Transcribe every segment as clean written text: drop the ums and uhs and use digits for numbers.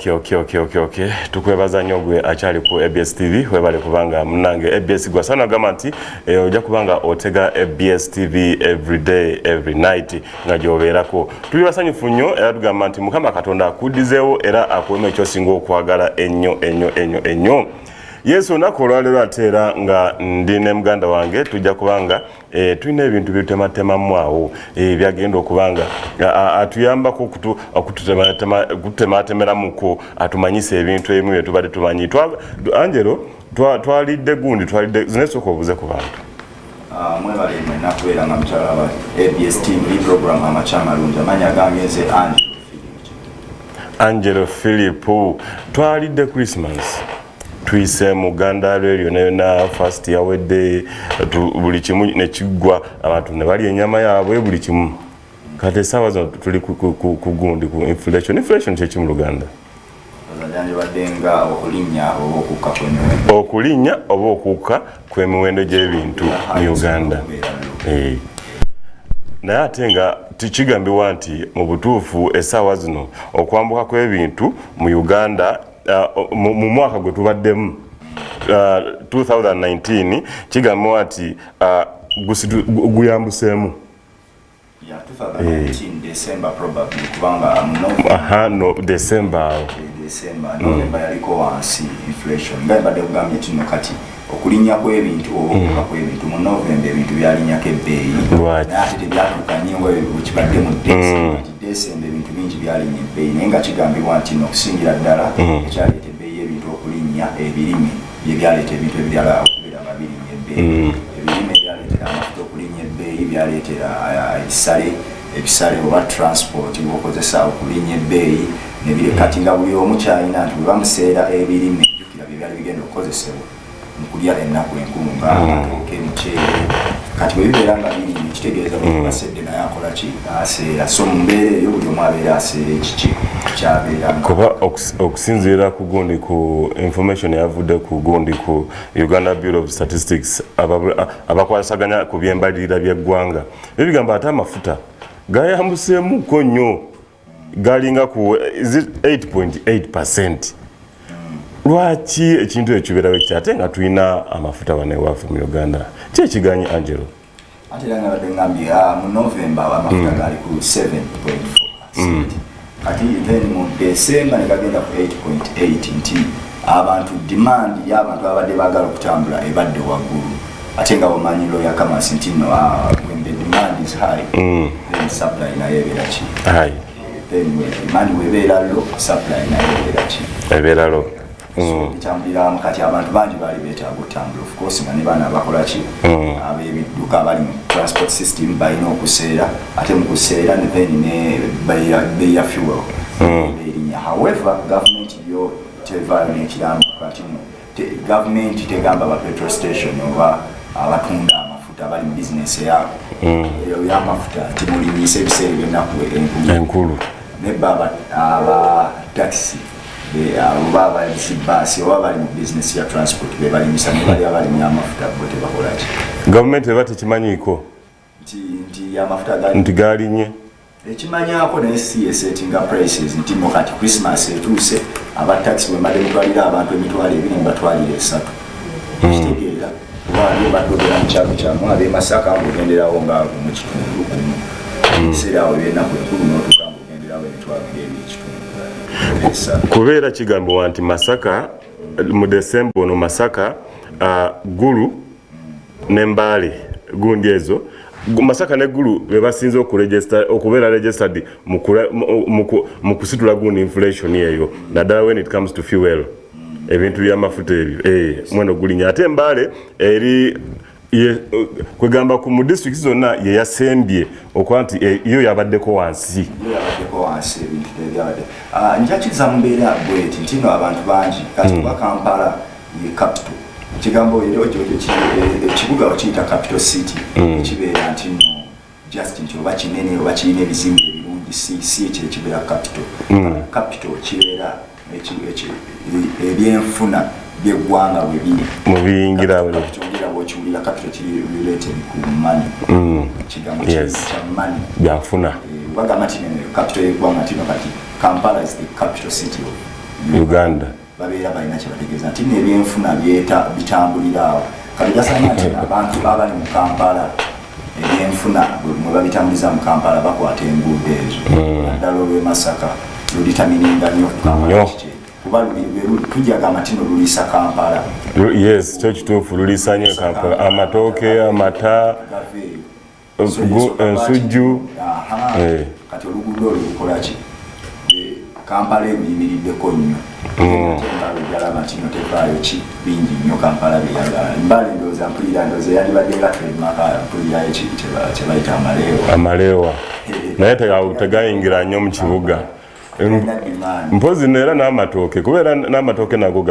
Okay. Tukwebaza nnyo gwe akyali ku ABS TV webale kubanga munange ABS gwa sana gamba nti ojja kubanga otega ABS TV every day every night nga gyobeerako. Tuli basanyufu nnyo era tugamba nti Mukama Katonda akuddizeewo era akuwemu ekyosinga okwagala ennyo. Yesu olunaku olwaleero ate era nga ndi ne muganda wange tujja kubanga tulina ebintu byetutematemamu awo byagenda okubanga atuyambako okutematemeramuko atumanyisa ebintu ebimu bye tubadde tumanyi. Angelo twalidde gundi zinesooka obuze ku bantu. Mwebale mwena kubeera nga mukyala wa ABS TV program amakyama malungi amanyi agamye nze Angelo Philip. Twalidde Christmas. Tuyise muganda lero na first yawedde buli kimu ne kigwa abantu ne bali enyama yaabwe buli kimu. Kate sawa zo tuli kugundi ku inflation kye kimu Luganda. Bazajanje badenga okulinya oba okuka kw'emiwendo gy'ebintu mu Uganda. Naye ate nga tikigambibwa nti mu butuufu essaawa zino okwambuka kw'ebintu mu Uganda mu mwaka gwe tubaddemu 2019 kigambibwa nti guyambuseemu. 2019 December probably kubanga December November yaliko wansi inflation nga badde kugambye kino kati okulinya kw'ebintu okuka kw'ebintu mu November ebintu byalinyako ebbeeyi ate tebyatuuka nnyo bwekibadde mu December ebintu bingi byalinya ebbeeyi naye nga kigambibwa nti n'okusingira ddala ekyaleeta ebbeeyi y'ebintu okulinya ebirime bye byaleeta ebintu ebirala okubeera nga birinya ebbeeyi. Ebirime byaleetera amafuta okulinya ebbeeyi byaleetera ebisale oba transport bw'okozesa okulinya ebbeeyi kati nga buli omu kyalina nti bwe bamuseera ebirime jjukira bye byali bigenda okukozesebwa mu kulya ennaku enkulu ng'amatooke emiceere kati bwe bibeera nga birinya kitegeeza buli basedde naye akola ki aseera so mu mbeera eyo buli omu abeera aseera ekiki kyabeeramu. Kuba okusinziira ku gundi ku information yavudde ku gundi ku Uganda Bureau of Statistics abakwasaganya ku by'embalirira by'eggwanga bigamba ate amafuta gayambuseemuko nnyo galinga ku 8.8%. Lwaki ekintu ekibeerawo ekyo ate nga tulina amafuta bane waffe mu Uganda ki ekiganyi Angelo? Ate era nga badde ngambye mu November amafuta gali ku 7.4%. Kati then mu December ne gagenda ku 8.8 nti abantu demand y'abantu abadde baagala okutambula ebadde waggulu ate nga bamanyi lawyer Kamasi nti no when the demand is high then supply nayo ebeera ki high. Demand webeera low supply nayo ebeera ki ebeera low. Kitambulira kati abantu bangi bali beetaaga okutambula of course nga ne baana bakola ki ab'ebidduka abali mu transport system balina okuseera ate mu kuseera ne then ne beeyi ya fuel erinya. However government yo tevaayo n'ekirambo kati government tegamba ba petrol station oba abatunda amafuta bali mu business yaabo y'amafuta nti mulinyisa ebiseera by'ennaku enkulu ne baba aba taxi oba abalisi baasi oba bali mu bizinesi ya transport be balimisa ne bali abali mu amafuta bo tebakola ki gavumenti eba tekimanyiiko nti amafuta nti galinye ekimanyako naye si esettinga prices nti mo kati Christmas etuuse aba taxi bwe mbadde mutwalira abantu emitwalo 2 mbatwalira 3 kitegeera oba ali badogera mu kyalo kyamu ab'e Masaka ng'ogenderawo nga mu kitundu kumu ebiseera awo by'ennaku enkulu n'otuuka ng'ogenderawo emitwalo 2 kubeera kigambibwa nti Masaka mu December ono Masaka Gulu ne Mbale gundi ezo Masaka ne Gulu be basinze okubeera registered mu kusitula gundi inflation eyo naddala when it comes to fuel ebintu by'amafuta ebyo mweno gulinya ate Mbale eri kwegamba ku mu district zonna ye yasembye okuba nti iyo yabaddeko wansi ebintu tebyabadde njakiriza mu mbeera bweti nti no abantu bangi kati kuba Kampala ye capital ekigambo ekibuga bakiyita capital city ekibeera nti no just nti oba kinene oba kirina ebizimbe ebirungi si ekyo ekibeera capital kibeera ebyenfuna by'eggwanga bwe biri mu biyingira bw'okiwulira capital kiri related ku money kigambo kya money byanfuna bagamba nti capital y'eggwanga nti no kati Kampala is the capital city of Uganda babeera balina kye bategeeza nti n'ebyenfuna bitambulira awo kati gasanya nti abantu abali mu Kampala ebyenfuna mwe babitambuliza mu Kampala bakwata enguudo ezo naddala olw'e Masaka lulitamininga nnyo Kampala kuba tujagamba tino luliisa Kampala. Yes, kyo kituufu luliisa nnyo Kampala, amatooke, amata, ensujju. Kati oluguudo olwo lukola ki? Kampala ebiyimiriddeko nnyo. Jalaba kino tevaayo ki bingi nnyo Kampala byeyagala. Mbale ndowooza mpulira ndowooza yandibadde nga Maka mpulirayo kye bayita amaleewa. Naye tegayingira nnyo mu kibuga. Mpozi neera n'amatooke kubeera n'amatooke nago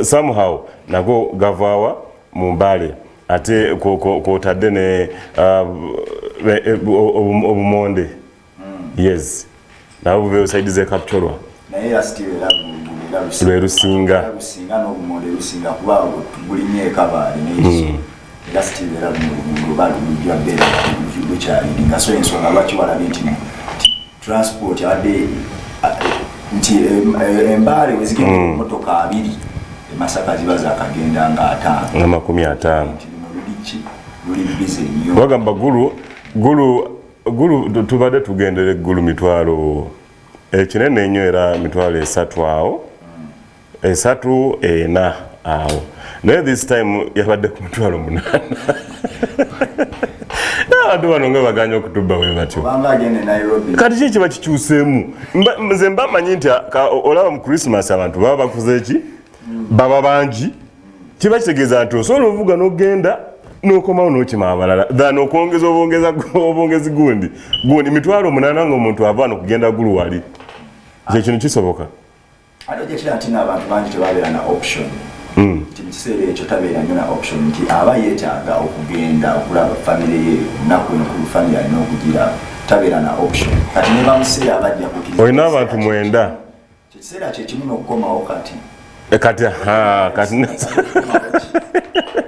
somehow nago gavaawa mu Mbale ate kwotadde ne obumonde. Yes, nabo bubeewo saidi ze Kapchorwa naye yasitira lwe Lusinga n'obumonde Lusinga kuba bulinye ekabaali n'ekiso yasitira mu lujja bbeera lukyalinga so ensonga lwaki walabye nti transport ade nti Mbale wezigenda emmotoka 2 Masaka ziba zakagenda nga 5 na 50 luli bize nnyo bagamba gulu tubadde tugendera eggulu mitwalo ekinene nnyo era mitwalo 3 awo 3 4 awo naye this time yabadde ku mitwalo 8 abantu bano nga baganya okutubba bwe batyo kati ki kiba kikyuseemu nze mba manyi nti olaba mu Christmas abantu baba bakuze eki baba bangi kiba kitegeeza nti osobola ovuga n'ogenda n'okomawo n'okima abalala than okwongeza obwongezi gundi mitwalo 8 ng'omuntu ava wano kugenda gulu wali ekyo kintu kisoboka ate gyekira nti n'abantu bangi tebabeera na option nti mu kiseera ekyo tabeera nnyo na option nti aba yeetaaga okugenda okulaba famire ye lunaku enkulu famire alina okugira tabeera na option kati ne bamuseera abajja kukiriza olina abantu 9 kiseera kyekimu n'okukomawo kati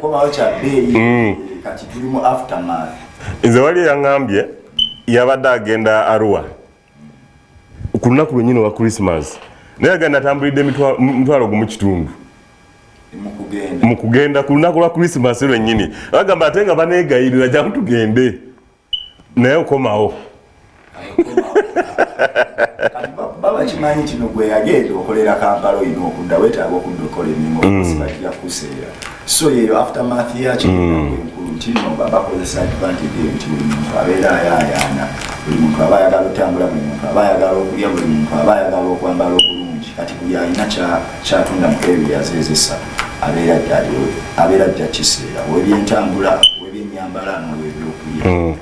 komawo kya bbeeyi kati tuli mu aftermath. Nze wali yaŋŋambye yabadde agenda Arua ku lunaku lwennyini wa Christmas naye agenda atambulidde mitwalo gumu kitundu mu kugenda ku lunaku lwa Christmas lwennyini bagamba ate nga baneegayirira jjamu tugende naye okomawo baba kimanyi kino gwe yagenda okolera Kampala olina okudda weetaaga okudda okola emirimu okosibakira kuseera so yeyo aftermath yakienkulu kino bakozesa advantage nti buli muntu abeera ayaayaana buli muntu aba ayagala otambula buli muntu aba ayagala okulya buli muntu aba ayagala okwambala obulungi kati buli alina kyatunda mu ebyo yazezesa abeera ajja kiseera webyentambula webyemyambala n'owebyokulya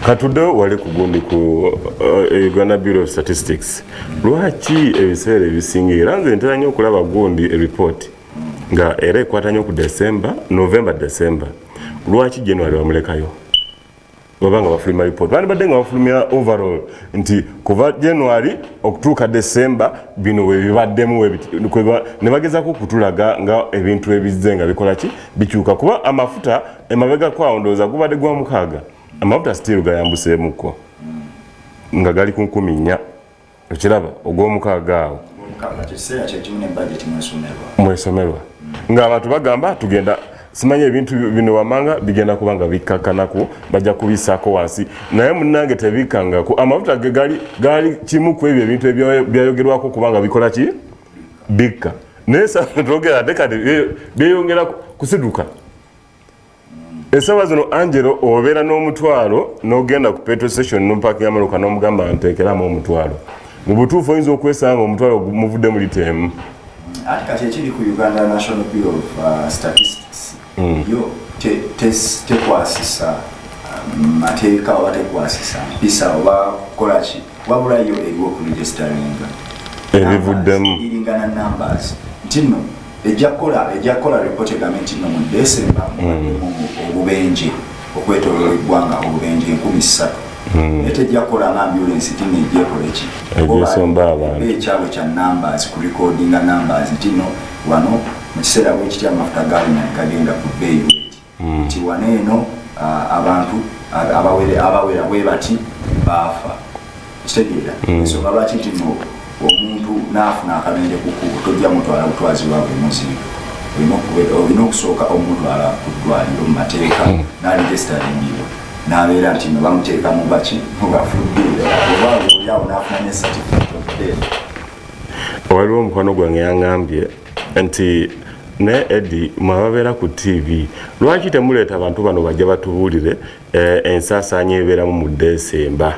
katudde wali ku gundi ku Uganda Bureau of Statistics lwaki ebiseera ebisinga era nze ntera nnyo okulaba gundi report nga era ekwata nnyo ku November December lwaki January bamulekayo obanga bafulumya report bandibadde nga bafulumya overall nti kuva January okutuuka December bino webibaddemu ne bagezaako kutulaga nga ebintu ebizze nga bikola ki bikyuka kuba amafuta emabega kwawo ndowooza gubadde gwa 6 amafuta still gayambuseemuko nga gali ku 14 okiraba ogw'omukaaga awo mwesomerwa nga abantu bagamba tugenda simanyi ebintu bino wamanga bigenda kubanga bikkakkanaku bajja kubisaako wansi naye munnange tebikangako amafuta ge gali kimu ku ebyo ebintu ebyayogerwako kubanga bikola ki bikka naye twogera ate kati byeyongera kusiduka esaawa zino Angelo obeera n'omutwalo n'ogenda ku petrol station n'ompakinga amaluka n'omugamba nteekeramu omutwalo mu butuufu oyinza okwesanga omutwalo muvudde mu litemu ati kati ekiri ku Uganda National Bureau of Statistics yo tekwasisa mateeka oba tekwasisa mpisa oba kukola ki wabula yo eriwo ku registeringa ebivuddemu iringana numbers nti nno ejja kukola report egambe nti nno mu December obubenje okwetooloola eggwanga obubenje 3,000 etejja kukola nga ambulance tino ejjekola ki ebyesomba abantu ekyalo kya numbers ku recordinga numbers nti nno wano mu kiseera bwekitya amafuta galina gagenda ku bbeeyi nti wano eno abantu abawera bwe bati baafa kitegeera ensonga lwaki nti nno omuntu naafuna akabenje kukubo tojja mutwala butwazibwa bwemuzibu olina okusooka omutwala ku ddwaliro mu mateeka n'aregisitaringibwa n'abeera nti no bamuteeka mu baki mubafudde oba oliawo n'afuna ne certificate of death. Waliwo omukwano gwange yaŋŋambye nti ne Eddie mwababeera ku TV lwaki temuleeta abantu bano bajja batubuulire ensaasaanya ebeeramu mu Desemba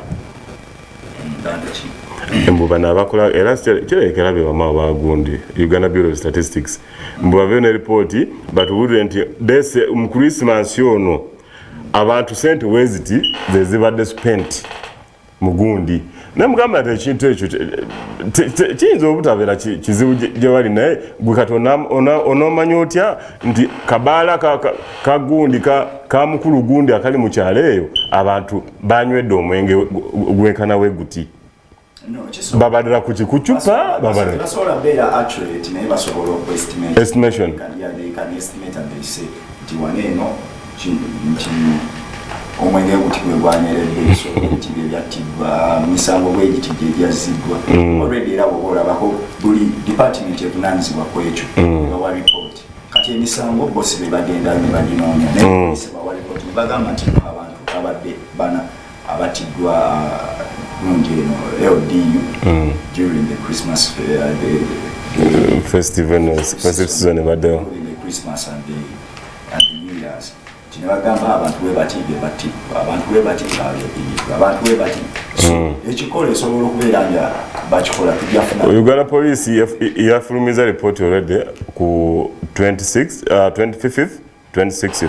mbuba n'abakola era kirekera be bamawo bagundi Uganda Bureau of Statistics mbubaveyo ne ripooti batubuulire nti mu Christmas ono abantu sente weziti zezibadde spent mu gundi nemugamba nti ekintu ekyo kiyinza obutabeera kizibu gye bali naye gwe kati onoomanya otya nti kabaala ka gundi ka mukulu gundi akali mu kyalo eyo abantu banywedde omwenge gwenkana we guti babadira ku kikucupa basobola beera accurate naye basobola estimation nti wano eno omwenge guti gwe gwanyeredde so nti byattibwa misango bwegiti gyegyaziddwa already era bwoba olabako buli department evunanyizibwa ku ekyo bawa report kati emisango bosi be bagenda ne baginoonya naye polisi bawa report ne bagamba nti abantu abadde bana abatiddwa gundi eno LDU during the Christmas festival season ebaddewo the Christmas and the New Year's tinabagamba abantu bwe bati ekikola esobola okubeera nga bakikola tujjafuna. Uganda Police yafulumiza report already ku 26th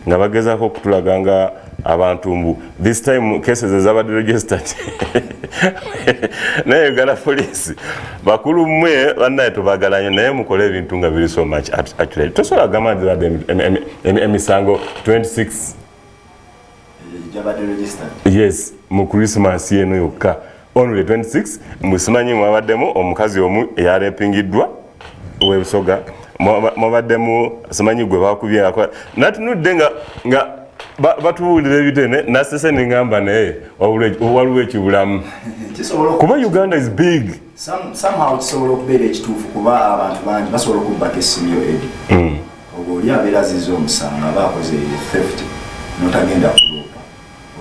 nga bagezaako okutulaga nga abantu mbu this time cases ezabadde registered naye Uganda Police bakulu mmwe bannaye tubagalanye naye mukole ebintu nga biri so much actually tosobola gamba nti badde emisango 26 yes mu Christmas yeno yokka only 26 musimanyi mwabaddemu omukazi omu eyarepingiddwa webusoga mwabaddemu simanyi gwe bakubye natunudde nga batubuulira ebitene nasese nengamba naye waliwo ekibulamu kuba Uganda is big somehow kisobola okubeera ekituufu kuba abantu bangi basobola okubbako essimu yo edi oba oli abeera aziza omusanga aba akoze theft notagenda kuloopa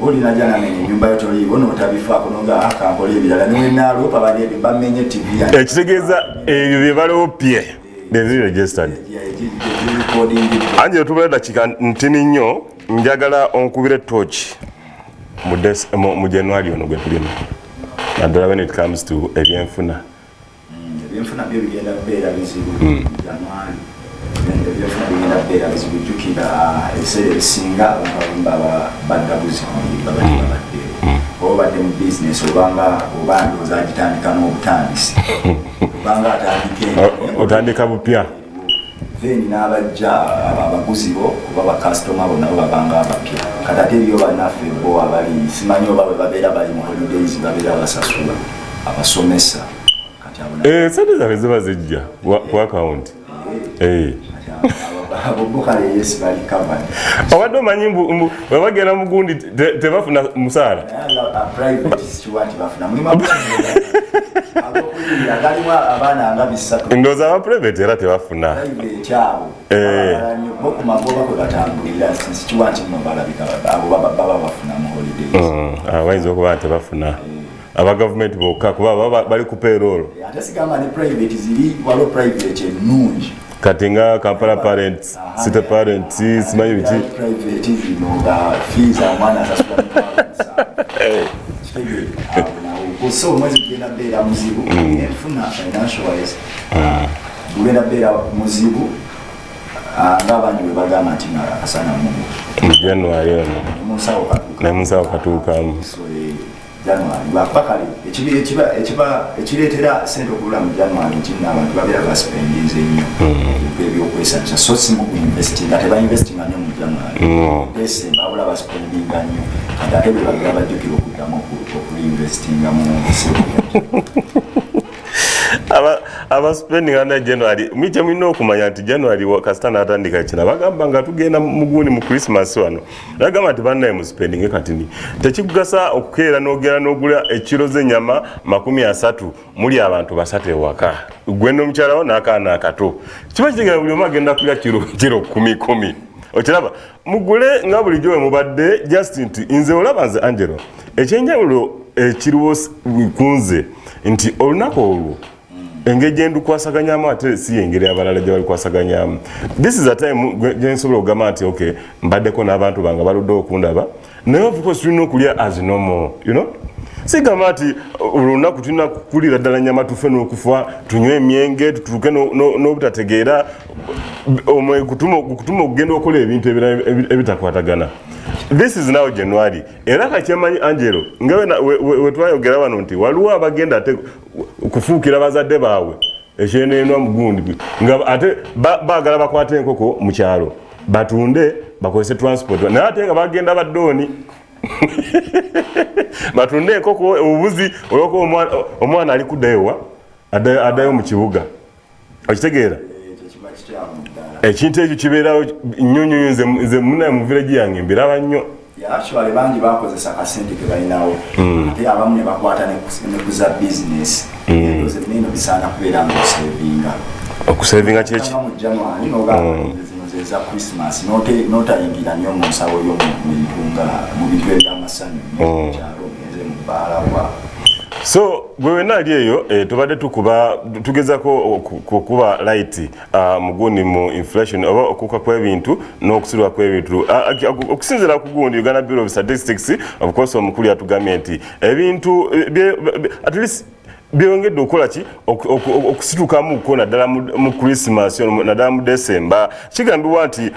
oba olina janamenya ennyumba yo toliiwo notabifaako noga akampola ebirala niwenaaloopa bagende bamenye TV ekitegeeza ebyo bye baloopye bebiri registered anje tubula dakika ntini nnyo njagala onkubire torch mu January ono gwe tulimu naddala when it comes to ebyenfuna byo bigenda kubeera bizibu January ebyefuna bigenda kubeera bizibu jjukira ebiseera ebisinga abantu badda buzibu babaddeyo oba badde mu business obanga ndowooza agitandika n'obutandisi obanga otandika bupya then n'abajja abaguzi bo kuba bakasitoma bo nabo babanga abapya kati ate ebyo bannaffe bo abali simanyi oba bwe babeera bali mu holidays babeera basasula abasomesa kati sente zaffe ziba zijja ku akawunti abobukale yes bali covered obadde omanyi mbu bwe bagenda mu gundi tebafuna musaala private situation bafuna mulimu galimu abaana nga bisatu ndowooza aba private era tebafuna kyabo bokumagoba kwe batambulira sikiwanti nno balabika abo baba bafuna mu holidays bayinza okuba tebafuna aba gavumenti bokka kuba bali ku payroll ate sigamba ne private ziri waliwo private ennungi kati nga Kampala Parents, City Parents, simanyi biki private zino nga fees amwana asasula so mwezi genda beera muzibu enfuna financial wise genda beera muzibu ng'abantu bwe bagamba nti akasana mu January ono nemunsawo katuukamu January bakakale ekireetera sente okubula mu January nti abantu babeera baspendinze nnyo ebyokwesanyusa so si mu kuinvestinga tebainvestinga nnyo mu January December abula baspendinga nnyo kati ate bwe babeera bajjukira okuddamu okuinvestinga mu aba spending under January miche mwino okumanya nti January kasitana atandika kina bagamba nga tugenda muguni mu Christmas wano bagamba nti bannaye mu spending katini tekigasa okukeera n'ogera n'ogula ekiro z'ennyama 30 muli abantu basatu ewaka gwendo mukyalawo n'akaana akato kiba kigenda buli omu agenda kulya kiro 10 okiraba mugule nga bulijjo we mubadde just nti nze olaba nze Angelo ekyenjawulo ekiriwo kunze nti olunaku olwo engeri gye ndukwasaganyamu ate si engeri abalala gye balikwasaganyamu. This is a time gye nsobola okugamba nti okay mbaddeko n'abantu bange baludde okundaba naye of course tulina okulya as normal, you know. Sigamba nti olunaku tulina kukulira ddala nnyama tufe n'okufa tunywe emyenge tutuuke n'obutategeera kutuma okugenda okukola ebintu ebitakwatagana. This is now January. Era kakyemanyi Angelo nga we twayogera wano nti waliwo abagenda ate kufuukira bazadde baabwe ekyenenwa mugundi nga ate baagala bakwate enkoko mu kyalo batunde bakozese transport naye ate nga bagenda baddooni batunde enkoko obubuzi olwoko omwana ali kuddayowa addayo mu kibuga okitegeera ekintu ekyo kibeerawo nnyonyonyo nze munaye mu village yange mbiraba nnyo. Actually bangi bakozesa akasente ke balinawo ate abamu ne bakwata ne kuza business ezo nino bisaana kubeera nga okusevinga kyeki mu January zino za Christmas notayingira nnyo mu nsawo mu bintu eby'amasanyu mu kyalo nze mu bbaala wa so gwe wena ali eyo tubadde tugezako kuba light mugundi mu inflation oba okuka kw'ebintu n'okusulwa kw'ebintu okusinziira ku gundi Uganda Bureau of Statistics of course omukulu yatugambye nti ebintu at least byongedde okukola ki okusitukamu ko naddala mu Christmas naddala mu December kigambibwa nti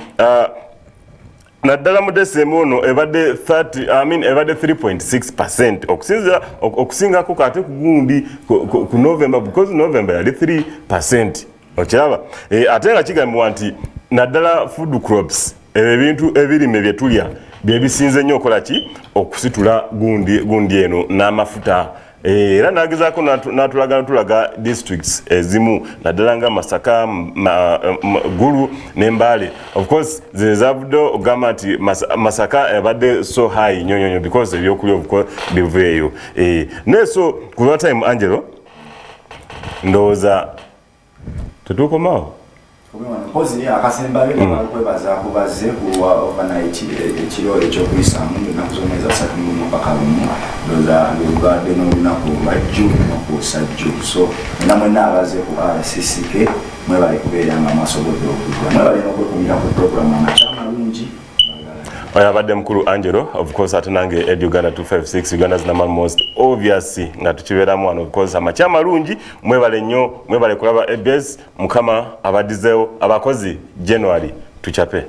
naddala mu December ono ebadde 3.6% okusingako kate ku gundi ku November because November yali 3%. Okiraba ate nga kigambibwa nti naddala food crops ebintu ebirime bye tulya bye bisinze nnyo okola ki okusitula gundi eno n'amafuta. Era nagezaako natulaga districts ezimu naddala nga Masaka Gulu n'Embale. Of course zezavudde ogamba nti Masaka ebadde so high nyonyonyo because ebyokulya bivuyeeyo. Neso ku lwa time Angelo ndowooza tetukomawo Pozi akasemba bino bakwebaza kubaze ku overnight ekiro ekyokuyisaamu ennaku zonna eza 3 mpaka 1 ndoza lubadde n'olunaku lwajju n'okusajju so mwena abaze ku RCCK mwebale kubeera nga mwasobodde okujja mwebale n'okwekumira ku programu amakya amalungi abadde mukulu Angelo of course ate nange Ed Uganda 256 Uganda's number most obviously nga tukibeeramu wano of course amakya amalungi mwebale nnyo mwebale kulaba EBS mukama abadizeewo abakozi January tuchape.